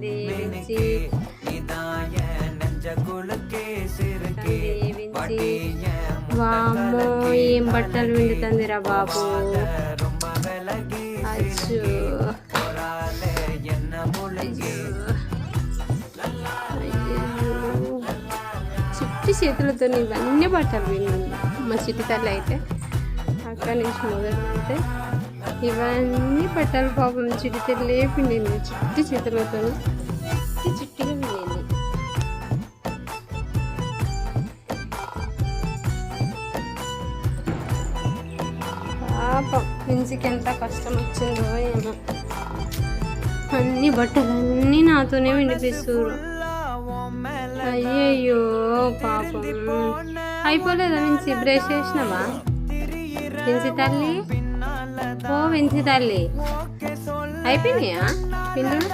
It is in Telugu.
వించింది వించి వామ్మో ఏం బట్టలు విండుతుందిరా బాబు. అచ్చు చిట్టి చేతులతో ఇవన్నీ బట్టలు విండింది మా చిట్టి తల్లి అయితే. అక్కడ నుంచి మొదలు అయితే ఇవన్నీ బట్టలు పాపం చిట్టి తల్లి పిండింది చిట్టి చేతులతో చిట్టిగా విండింది. పాపం మించికి ఎంత కష్టం వచ్చిందో ఏమో. అన్ని బట్టలన్నీ నాతోనే వినిపిస్తారు. అయ్యయ్యో పాపం. అయిపోలేదా వించి? బ్రష్ చేసినావా వించి తల్లి? ఓ వించి తల్లి అయిపోయినాయా పిండులు?